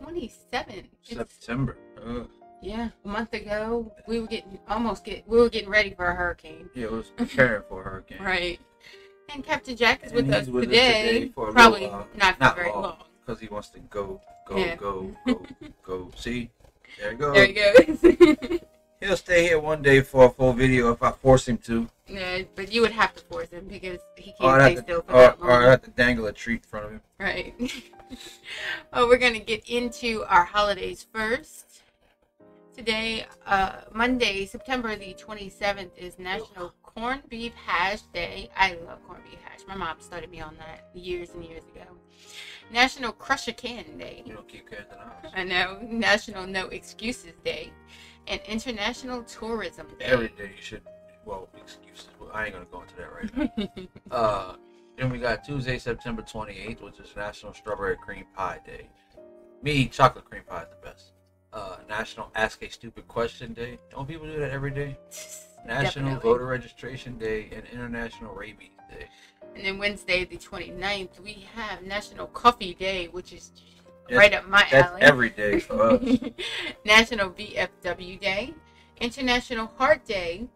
27th. September. Yeah, a month ago we were getting ready for a hurricane. Yeah, it was preparing for a hurricane. Right. And Captain Jack is with us Us today. for Probably little, not for very long. Because he wants to go. Yeah. Go. See? There you go. There he goes. He'll stay here one day for a full video if I force him to. Yeah, but you would have to force him because he can't stay still for that long. Or I have to dangle a treat in front of him. Right. Well, we're going to get into our holidays first. Today, Monday, September the 27th, is National Corned Beef Hash Day. I love corned beef hash. My mom started me on that years and years ago. National Crush a Can Day. You don't keep cans in the house. I know. National No Excuses Day. And International Tourism Day. Every day you should, excuses. Well, I ain't going to go into that right now. Then we got Tuesday, September 28th, which is National Strawberry Cream Pie Day. Me, chocolate cream pie is the best. National Ask a Stupid Question Day. Don't people do that every day? National Definitely. Voter Registration Day and International Rabies Day. And then Wednesday, the 29th, we have National Coffee Day, which is right up my alley. That's every day for us. National VFW Day, International Heart Day,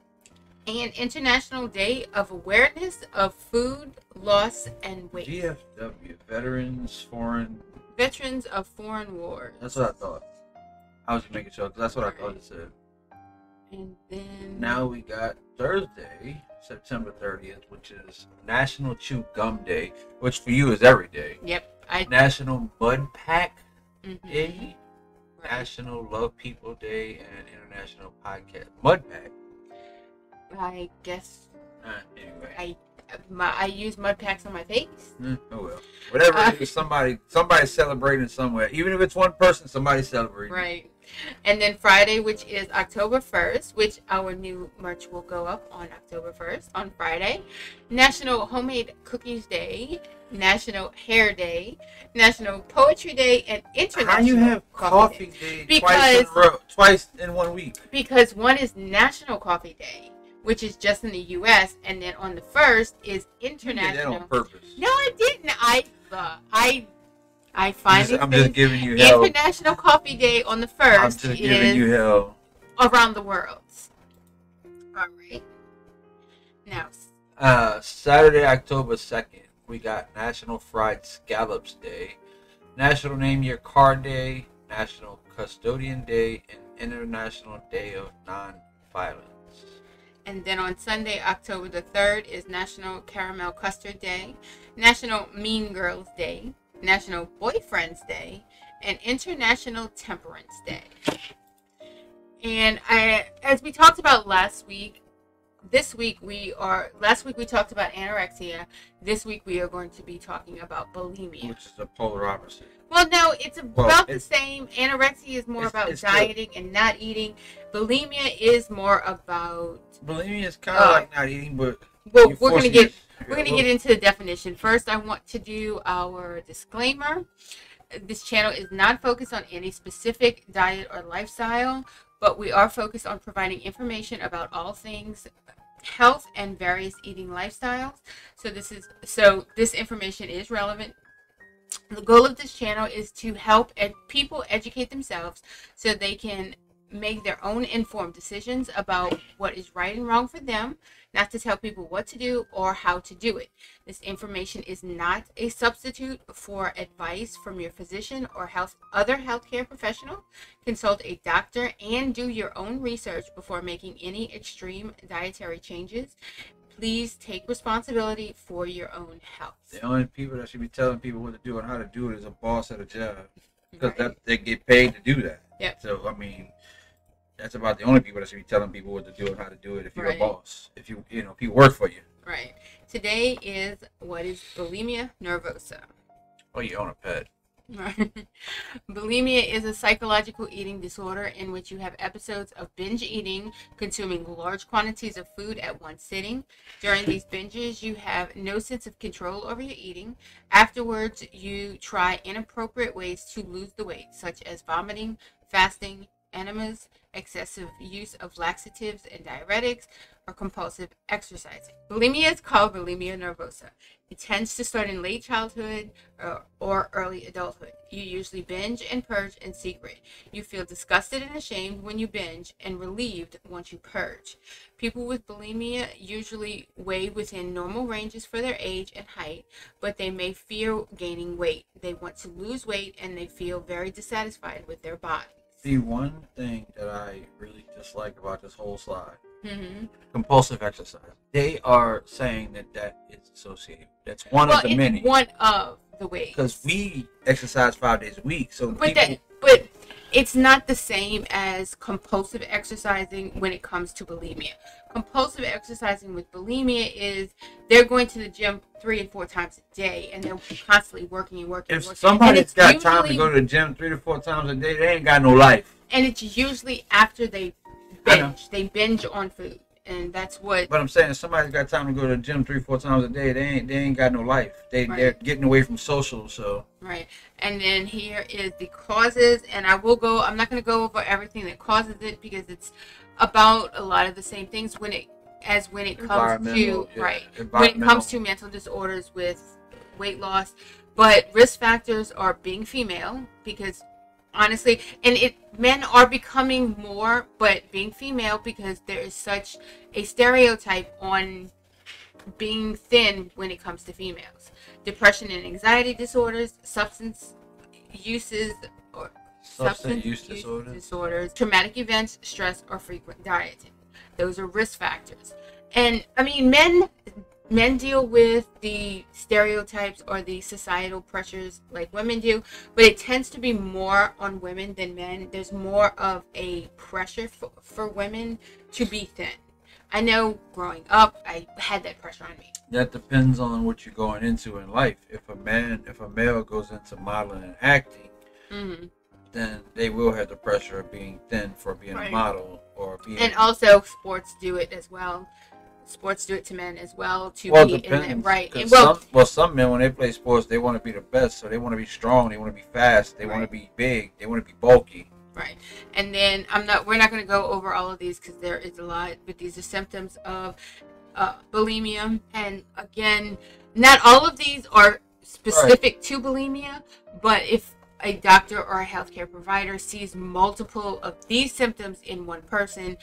and International Day of Awareness of Food Loss and Waste. VFW, Veterans of Foreign Wars. That's what I thought. I was just making sure, because that's what I thought it said. And then... Now we got Thursday, September 30th, which is National Chew Gum Day, which for you is every day. Yep. National Mud Pack Mm-hmm. Day, Right. National Love People Day, and International Podcast. Mud Pack. I guess Anyway. I use mud packs on my face. Oh well. Whatever it is, somebody's celebrating somewhere. Even if it's one person, somebody's celebrating. Right. And then Friday, which is October 1st, which our new merch will go up on October 1st, on Friday. National Homemade Cookies Day, National Hair Day, National Poetry Day, and International How you have Coffee Day twice in 1 week? Because one is National Coffee Day, which is just in the U.S., and then on the 1st is International. You did that on purpose. No, I didn't. I find I'm just giving you hell. International Coffee Day on the 1st I'm just giving you hell. around the world. All right. Now, Saturday, October 2nd, we got National Fried Scallops Day, National Name Your Car Day, National Custodian Day, and International Day of Non-Violence. and then on Sunday, October the 3rd, is National Caramel Custard Day, National Mean Girls Day, National Boyfriends Day, and International Temperance Day. And as we talked about last week, last week we talked about anorexia. This week we are going to be talking about bulimia. Which is the polar opposite. Well, no, it's about the same. Anorexia is more about dieting and not eating. Bulimia is more about... Bulimia is kind of like not eating, but... Well, we're going to get into the definition. First, I want to do our disclaimer. This channel is not focused on any specific diet or lifestyle, but we are focused on providing information about all things health and various eating lifestyles. So this information is relevant. The goal of this channel is to help people educate themselves so they can make their own informed decisions about what is right and wrong for them, not to tell people what to do or how to do it. This information is not a substitute for advice from your physician or other healthcare professional. Consult a doctor and do your own research before making any extreme dietary changes. Please take responsibility for your own health. The only people that should be telling people what to do and how to do it is a boss at a job, because they get paid to do that. Yep. So I mean, that's about the only people that should be telling people what to do and how to do it. If you're a boss, if people work for you. Right. Today is bulimia nervosa. Oh, you own a pet. Bulimia is a psychological eating disorder in which you have episodes of binge eating, consuming large quantities of food at one sitting. During these binges, you have no sense of control over your eating. Afterwards, you try inappropriate ways to lose the weight, such as vomiting, fasting, enemas, excessive use of laxatives and diuretics, or compulsive exercising. Bulimia is called bulimia nervosa. It tends to start in late childhood or early adulthood. You usually binge and purge in secret. You feel disgusted and ashamed when you binge and relieved once you purge. People with bulimia usually weigh within normal ranges for their age and height, but they may fear gaining weight. They want to lose weight and they feel very dissatisfied with their body. The one thing that I really dislike about this whole slide, compulsive exercise. They are saying that is associated. That's one of the many. One of the ways. Because we exercise 5 days a week, so but it's not the same as compulsive exercising when it comes to bulimia. Compulsive exercising with bulimia is they're going to the gym 3 and 4 times a day, and they're constantly working and working. If somebody's got time to go to the gym 3 to 4 times a day, they ain't got no life. And it's usually after they binge. They binge on food, and that's what. But I'm saying, if somebody's got time to go to the gym 3 or 4 times a day, they ain't got no life. They're getting away from social. So right. And then here is the causes, and I'm not going to go over everything that causes it because it's about a lot of the same things when it comes to when it comes to mental disorders with weight loss. But risk factors are being female, because honestly, and men are becoming more, but being female, because there is such a stereotype on being thin when it comes to females. Depression and anxiety disorders, substance use disorders, traumatic events, stress, or frequent dieting. Those are risk factors. And I mean, men deal with the stereotypes or the societal pressures like women do, but it tends to be more on women than men. There's more of a pressure for women to be thin. I know growing up, I had that pressure on me. That depends on what you're going into in life. If a male goes into modeling and acting, then they will have the pressure of being thin for being a model or being. And also, sports do it as well. Sports do it to men as well. Some men, when they play sports, they want to be the best, so they want to be strong, they want to be fast, they want to be big, they want to be bulky. Right. And then we're not going to go over all of these because there is a lot, but these are symptoms of bulimia. And again, not all of these are specific to bulimia, but if a doctor or a healthcare provider sees multiple of these symptoms in one person,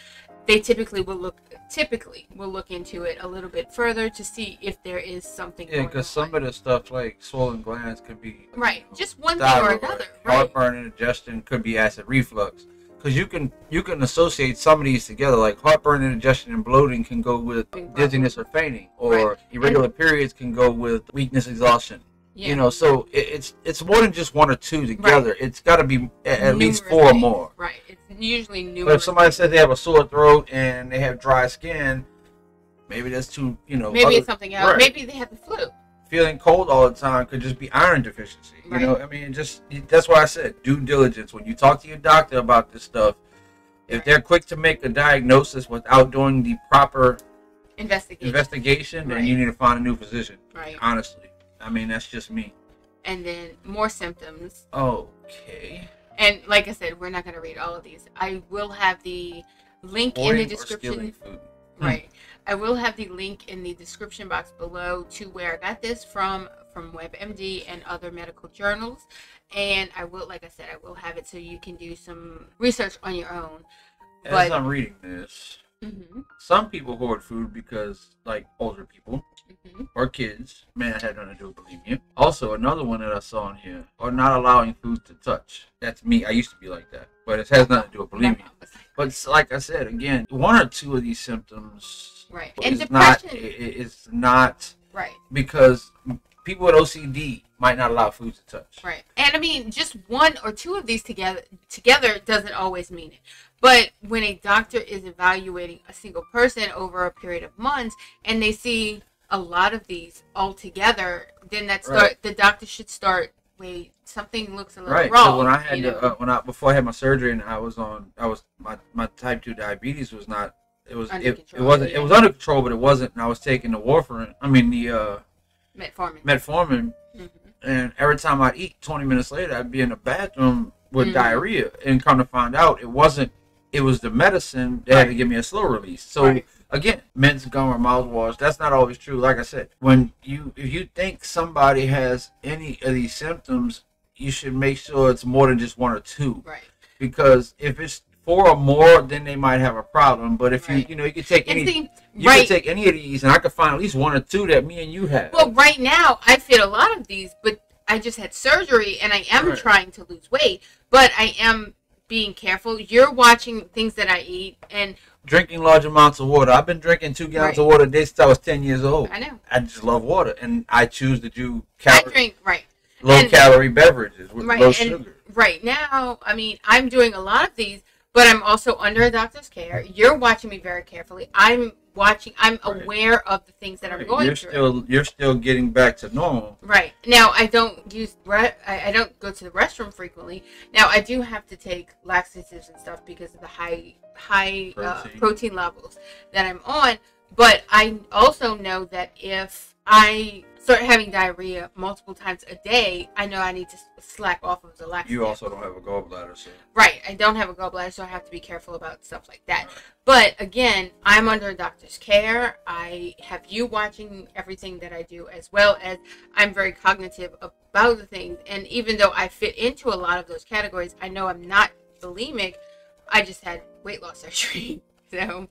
they typically will look into it a little bit further to see if there is something going on. Because some of the stuff like swollen glands could be just one thing or another. Heartburn, indigestion could be acid reflux. Because you can associate some of these together, like heartburn, indigestion, and bloating can go with dizziness or fainting, or irregular periods can go with weakness, exhaustion. Yeah. You know, so it's more than just one or two together. It's got to be at least 4 or more. Right. It's usually numerous. But if somebody says they have a sore throat and they have dry skin, maybe that's too, Maybe it's something else. Right. Maybe they have the flu. Feeling cold all the time could just be iron deficiency. You know, I mean, that's why I said due diligence. When you talk to your doctor about this stuff, if they're quick to make a diagnosis without doing the proper investigation, then you need to find a new physician. Right. Honestly. I mean, that's just me. And then more symptoms. Okay. And like I said, we're not going to read all of these. I will have the link in the description. Right. I will have the link in the description box below to where I got this from WebMD and other medical journals. And I will, like I said, I will have it so you can do some research on your own. As I'm reading this, some people hoard food because, like, older people or kids, man, it had nothing to do with bulimia. Also, another one that I saw in here, are not allowing food to touch. That's me. I used to be like that, but it has nothing to do with bulimia. But like I said, again, 1 or 2 of these symptoms, and it's not because people with OCD might not allow food to touch. Right. And I mean, just 1 or 2 of these together doesn't always mean it. But when a doctor is evaluating a single person over a period of months and they see a lot of these all together, then the doctor should start, wait, something looks a little wrong. So when I had before I had my surgery and my type 2 diabetes was not, it was under control, but it wasn't, and I was taking the warfarin, metformin. And every time I'd eat, 20 minutes later, I'd be in the bathroom with diarrhea. And come to find out, it was the medicine that had to give me a slow release. So again, mint, gum, or mouthwash. That's not always true. Like I said, if you think somebody has any of these symptoms, you should make sure it's more than just one or two. Right. Because if it's 4 or more, then they might have a problem. But if Right. you could take any, you could take any of these, and I could find at least 1 or 2 that me and you have. Well, right now I fit a lot of these, but I just had surgery and I am trying to lose weight, but I am being careful. You're watching things that I eat and drinking large amounts of water. I've been drinking 2 gallons of water a day since I was 10 years old. I know. I just love water, and I choose to do low calorie beverages with low sugar. Right now, I mean, I'm doing a lot of these, but I'm also under a doctor's care. You're watching me very carefully. I'm aware of the things that I'm going through. You're still getting back to normal. Right. Now, I don't I don't go to the restroom frequently. Now, I do have to take laxatives and stuff because of the high protein levels that I'm on, but I also know that if I start having diarrhea multiple times a day, I know I need to slack off of the laxatives. You also don't have a gallbladder, so. Right, I don't have a gallbladder, so I have to be careful about stuff like that. Right. But again, I'm under a doctor's care. I have you watching everything that I do, as well as I'm very cognitive about the things. And even though I fit into a lot of those categories, I know I'm not bulimic. I just had weight loss surgery, so.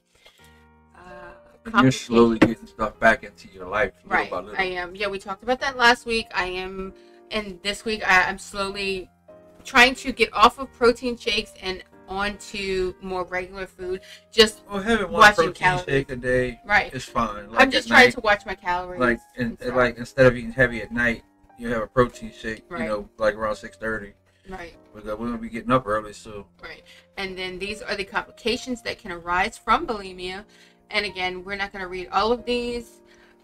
You're slowly getting stuff back into your life. Right, by little. I am. Yeah, we talked about that last week. I am, and this week I'm slowly trying to get off of protein shakes and onto more regular food. Just having one watching protein calories. Shake a day, right, is fine. I'm just trying to watch my calories. Like, like instead of eating heavy at night, you have a protein shake. Right. You know, like around 6:30. Right. We're gonna be getting up early, so. Right, and then these are the complications that can arise from bulimia. And again, we're not going to read all of these,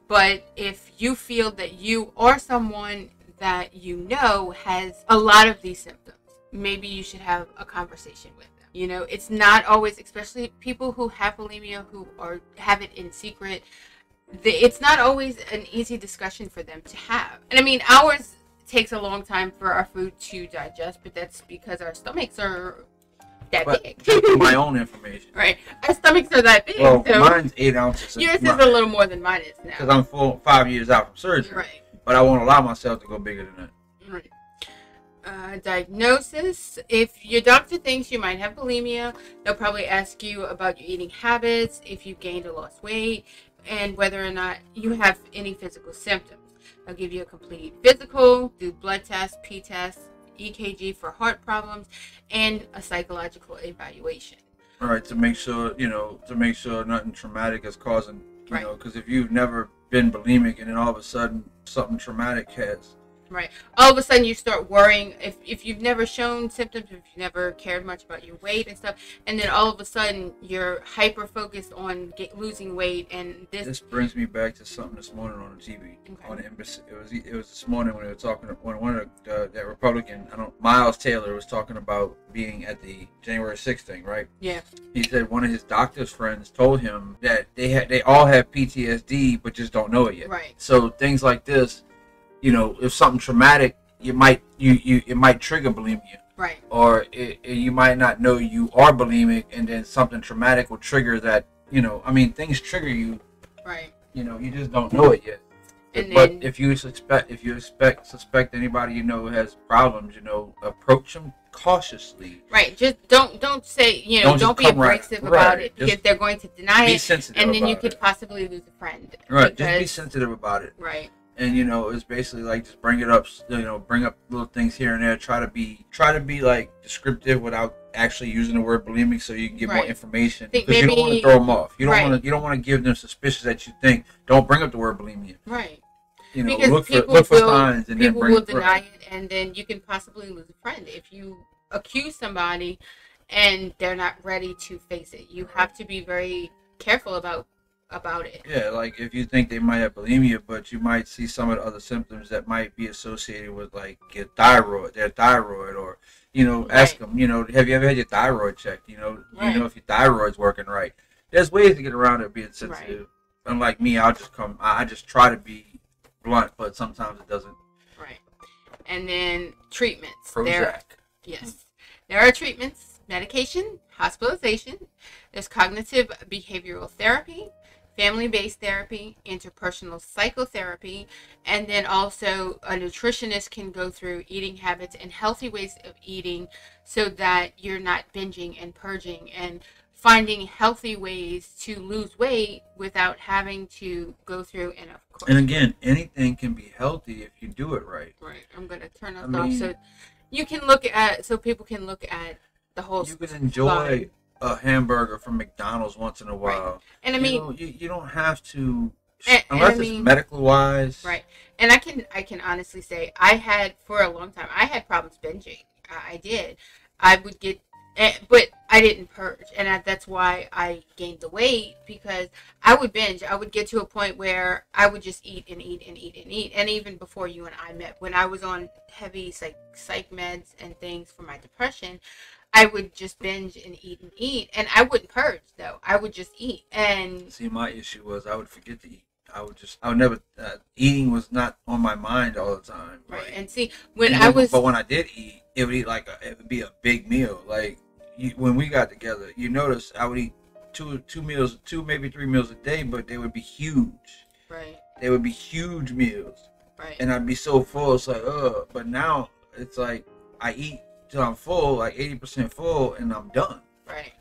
but if you feel that you or someone that you know has a lot of these symptoms, maybe you should have a conversation with them. You know, it's not always, especially people who have bulimia who have it in secret, it's not always an easy discussion for them to have. And I mean, ours takes a long time for our food to digest, but that's because our stomachs are big. My own information. Right. Our stomachs are that big. Well, so mine's 8 ounces. Yours is a little more than mine is now. Because I'm 5 years out from surgery. Right. But I won't allow myself to go bigger than that. Right. Diagnosis. If your doctor thinks you might have bulimia, they'll probably ask you about your eating habits, if you gained or lost weight, and whether or not you have any physical symptoms. They'll give you a complete physical, do blood tests, P tests, EKG for heart problems, and a psychological evaluation. All right, to make sure nothing traumatic is causing, you know, because if you've never been bulimic and then all of a sudden something traumatic has. Right. All of a sudden you start worrying if you've never shown symptoms, if you've never cared much about your weight and stuff, and then all of a sudden you're hyper focused on losing weight, and this brings me back to something this morning on the TV. Okay. On the embassy. It was this morning when they were talking, when one of that Republican, Miles Taylor was talking about being at the January 6th thing, right? Yeah. He said one of his doctor's friends told him that they all have PTSD but just don't know it yet. Right. So things like this, you know, if something traumatic, it might trigger bulimia. Right. Or you might not know you are bulimic, and then something traumatic will trigger that. You know, I mean, things trigger you. Right. You know, you just don't know it yet. But if you suspect anybody you know has problems, you know, approach them cautiously. Right. Just don't say, you know, don't be abrasive about it, because they're going to deny it, and then you could possibly lose a friend. Right. Just be sensitive about it. Right. And you know, it's basically like just bring it up, you know, bring up little things here and there. Try to be like descriptive without actually using the word bulimic, so you can get more information. Because you don't want to throw them off. You don't want to give them suspicion that you think. Don't bring up the word bulimia. Right. You know, look for signs, and people will deny it, and then you can possibly lose a friend if you accuse somebody and they're not ready to face it. You have to be very careful about it. Yeah, like if you think they might have bulimia, but you might see some of the other symptoms that might be associated with like their thyroid, or you know, ask them, you know, have you ever had your thyroid checked? You know, you know if your thyroid's working right. There's ways to get around it being sensitive. Right. Unlike me, I just try to be blunt, but sometimes it doesn't. Right. And then treatments. Prozac. There are treatments, medication, hospitalization. There's cognitive behavioral therapy. family-based therapy, interpersonal psychotherapy, and then also a nutritionist can go through eating habits and healthy ways of eating so that you're not binging and purging, and finding healthy ways to lose weight without having to go through, and of course. And again, anything can be healthy if you do it right. Right. I'm going to turn this off so you can look at, so people can look at the whole. You can enjoy a hamburger from McDonald's once in a while. Right. And I mean, you don't have to, unless it's medical wise. Right. And I can honestly say I had, for a long time, I had problems binging. I did. I would get, but I didn't purge, and that's why I gained the weight, because I would binge. I would get to a point where I would just eat and eat and eat and eat. And even before you and I met, when I was on heavy psych meds and things for my depression, I would just binge and eat, and I wouldn't purge though. I would just eat. And see, my issue was I would forget to eat. I would never. Eating was not on my mind all the time. Right. Like, and see, but when I did eat, it would be a big meal. Like when we got together, you notice I would eat two meals, maybe 3 meals a day, but they would be huge. Right. They would be huge meals. Right. And I'd be so full. It's like, ugh. But now it's like I eat till I'm full, like 80% full, and I'm done. Right.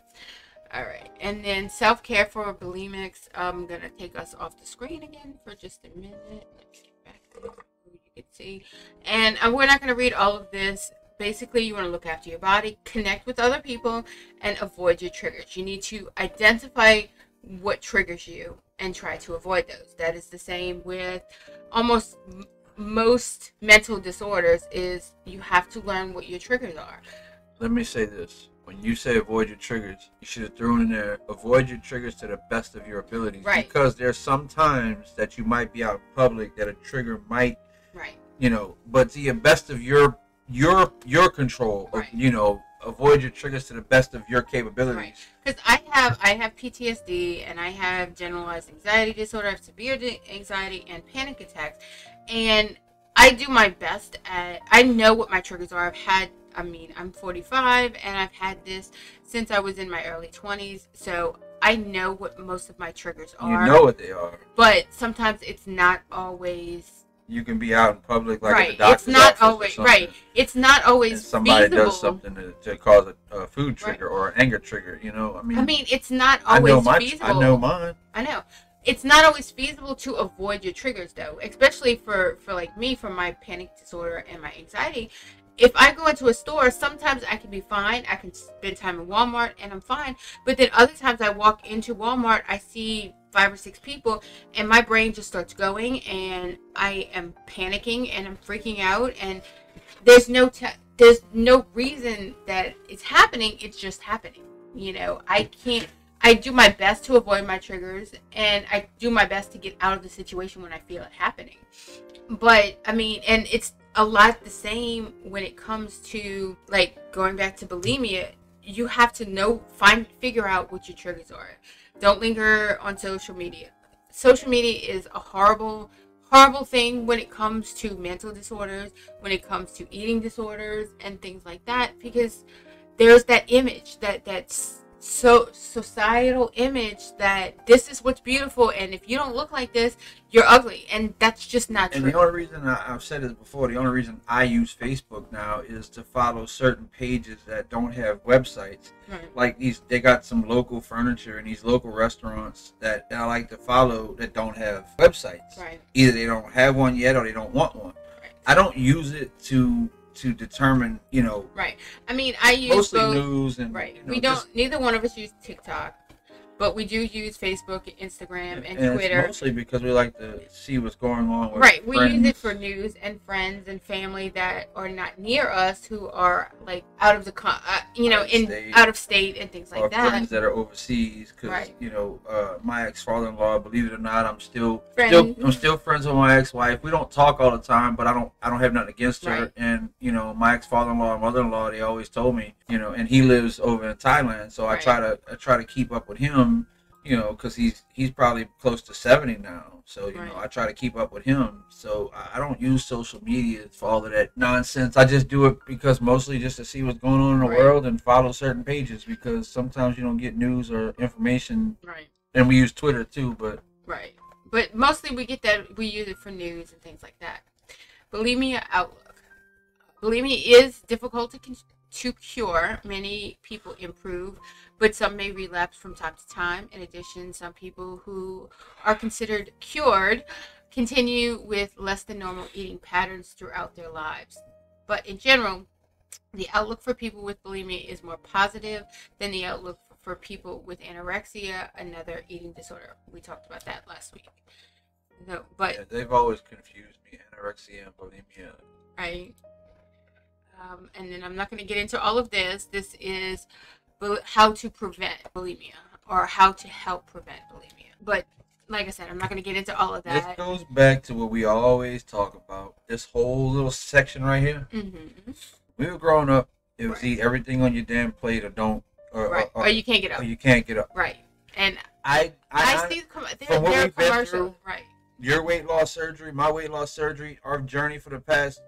All right. And then self-care for bulimics. I'm going to take us off the screen again for just a minute. Let me get back there so you can see. And we're not going to read all of this. Basically, you want to look after your body, connect with other people, and avoid your triggers. You need to identify what triggers you and try to avoid those. That is the same with almost most mental disorders, is you have to learn what your triggers are. Let me say this. When you say avoid your triggers, you should have thrown in there, avoid your triggers to the best of your abilities. Right. Because there's some times that you might be out in public that a trigger might, right, but to the best of your control, right, avoid your triggers to the best of your capabilities. Right. Because I have PTSD, and I have generalized anxiety disorder, I have severe anxiety and panic attacks, and I do my best I know what my triggers are. I'm 45, and I've had this since I was in my early 20s, so I know what most of my triggers are. You know what they are. But sometimes it's not always. You can be out in public, like right. at the doctor's It's not office always or something, right. It's not always and somebody feasible. does something to cause a food trigger, right, or an anger trigger. I mean, it's not always feasible. I know mine. I know. It's not always feasible to avoid your triggers, though, especially for like me, for my panic disorder and my anxiety. If I go into a store, sometimes I can be fine. I can spend time in Walmart and I'm fine. But then other times I walk into Walmart, I see 5 or 6 people, and my brain just starts going, and I am panicking and I'm freaking out. And there's no reason that it's happening. It's just happening. I do my best to avoid my triggers, and I do my best to get out of the situation when I feel it happening. But and it's a lot the same when it comes to, like, going back to bulimia. You have to figure out what your triggers are. Don't linger on social media. Social media is a horrible thing when it comes to mental disorders, when it comes to eating disorders and things like that, because there's that image, that's so societal image, that this is what's beautiful, and if you don't look like this, you're ugly, and that's just not true. And the only reason I've said this before, the only reason I use Facebook now is to follow certain pages that don't have websites. Right. Like they got some local furniture and these local restaurants that I like to follow that don't have websites. Right. Either they don't have one yet or they don't want one. Right. I don't use it to determine, right. I use mostly both. News and right. We don't. Neither one of us use TikTok, but we do use Facebook, Instagram, and Twitter. It's mostly because we like to see what's going on with right. We friends. use it for news and friends and family that are not near us, who are like out of the out of state and things like or that. Friends that are overseas, because right. My ex-father-in-law, believe it or not, I'm still friends with my ex-wife. We don't talk all the time, but I don't have nothing against her. Right. And my ex-father-in-law and mother-in-law, they always told me, and he lives over in Thailand, so right. I try to keep up with him, because he's probably close to 70 now. So, right. I try to keep up with him. So I don't use social media for all of that nonsense. I just do it because mostly just to see what's going on in the right. world and follow certain pages, because sometimes you don't get news or information right. And we use Twitter too, but Right. But mostly we use it for news and things like that. Bulimia outlook. Bulimia is difficult to cure. Many people improve, but some may relapse from time to time. In addition, some people who are considered cured continue with less than normal eating patterns throughout their lives. But in general, the outlook for people with bulimia is more positive than the outlook for people with anorexia, another eating disorder. We talked about that last week. No, but yeah, they've always confused me, anorexia and bulimia. right. And then I'm not going to get into all of this. This is how to prevent bulimia or how to help prevent bulimia. But like I said, I'm not going to get into all of that. This goes back to what we always talk about. This whole little section right here. Mm-hmm. We were growing up. It was Right. eat everything on your damn plate or don't. Right. Or you can't get up. Or you can't get up. Right. And I see from what they're we've been commercial. through, Right. your weight loss surgery, my weight loss surgery, our journey for the past,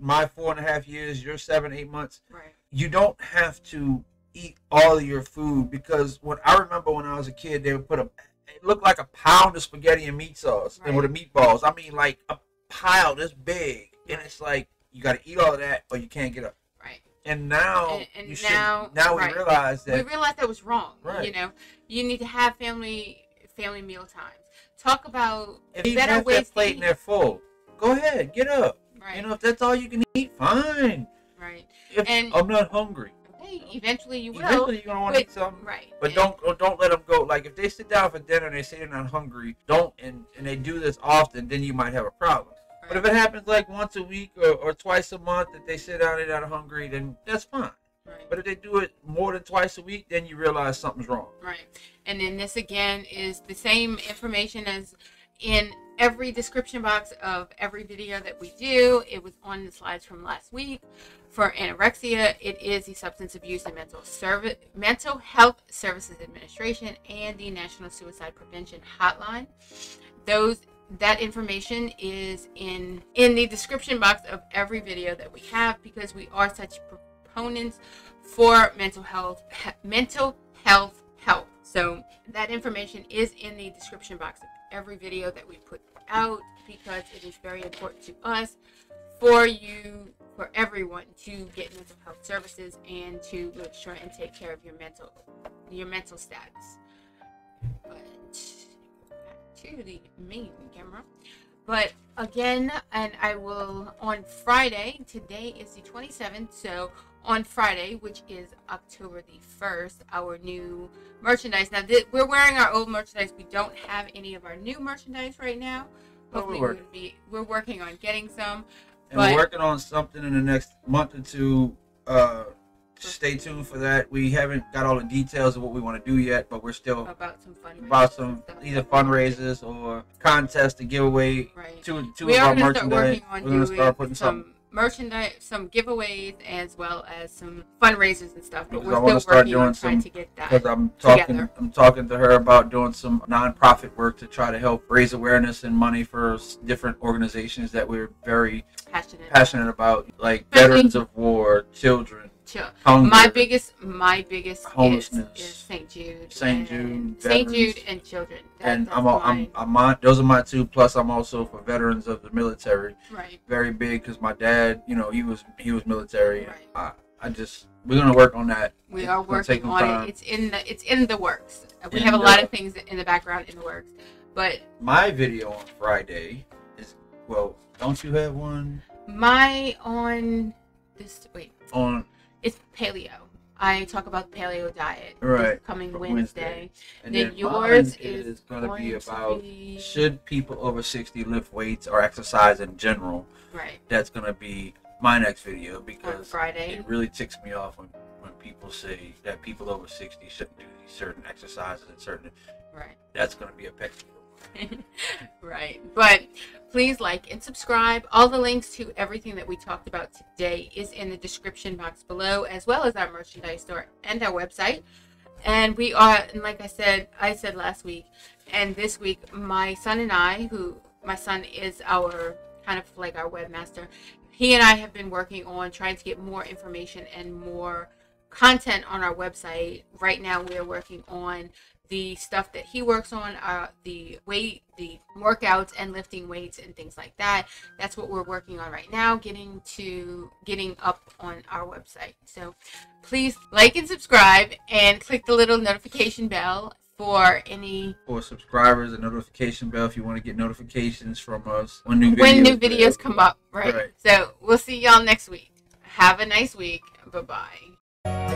my 4.5 years, your 7-8 months. Right. You don't have to eat all of your food, because I remember when I was a kid, they would it looked like a pound of spaghetti and meat sauce, and with the meatballs. I mean, like a pile this big, and it's like you got to eat all of that, or you can't get up. Right. And now now we realize that was wrong. Right. You need to have family meal times. Talk about if better have ways that plate to eat. and they're full, go ahead, get up. Right. If that's all you can eat, fine. Right. If I'm not hungry. Okay, eventually you will. Eventually you're gonna want to eat something. Right. But don't let them go. Like if they sit down for dinner and they say they're not hungry, and they do this often, then you might have a problem. Right. But if it happens like once a week or twice a month that they sit down and they're not hungry, then that's fine. Right. But if they do it more than twice a week, then you realize something's wrong. Right. And then this again is the same information as in every description box of every video that we do. It was on the slides from last week. For anorexia, it is the Substance Abuse and Mental Health Services Administration and the National Suicide Prevention Hotline. That information is in the description box of every video that we have, because we are such proponents for mental health help. So that information is in the description box of every video that we put out, because it is very important to us, for everyone to get mental health services and to make sure and take care of your mental status. But back to the main camera. But again, and I will on Friday, today is the 27th, so on Friday, which is October the 1st, our new merchandise. Now, we're wearing our old merchandise. We don't have any of our new merchandise right now. Hopefully, we're working on getting some. And we're working on something in the next month or two. Stay tuned for that. We haven't got all the details of what we want to do yet, but we're still about some either fundraisers or contests to give away two of our merchandise. We're going to start putting some merchandise, some giveaways, as well as some fundraisers and stuff. But we're still working on trying to get that together. I'm talking to her about doing some nonprofit work to try to help raise awareness and money for different organizations that we're very passionate about, like Veterans of War, children. Hunger, my biggest homelessness is St. Jude. St. Jude and children. I'm on. Those are my two. Plus, I'm also for veterans of the military. Right. Very big, because my dad, he was military. Right. We're gonna work on that. We are working on it. It's in the works. We have a lot of things in the background in the works. But my video on Friday is, don't you have one? It's paleo. I talk about the paleo diet this coming Wednesday. And then yours is going to be about should people over 60 lift weights or exercise in general. Right. That's going to be my next video, because on Friday. It really ticks me off when people say that people over 60 shouldn't do these certain exercises and certain. Right. That's going to be a pet peeve. Right. But please like and subscribe. All the links to everything that we talked about today is in the description box below, as well as our merchandise store and our website. And we are, and like I said last week and this week, my son and I, my son is our kind of like our webmaster. He and I have been working on trying to get more information and more content on our website. Right now we are working on the stuff that he works on, the workouts and lifting weights and things like that. That's what we're working on right now, getting up on our website. So please like and subscribe and click the little notification bell for subscribers, a notification bell if you want to get notifications from us when new videos come up, right? So we'll see y'all next week. Have a nice week. Bye-bye.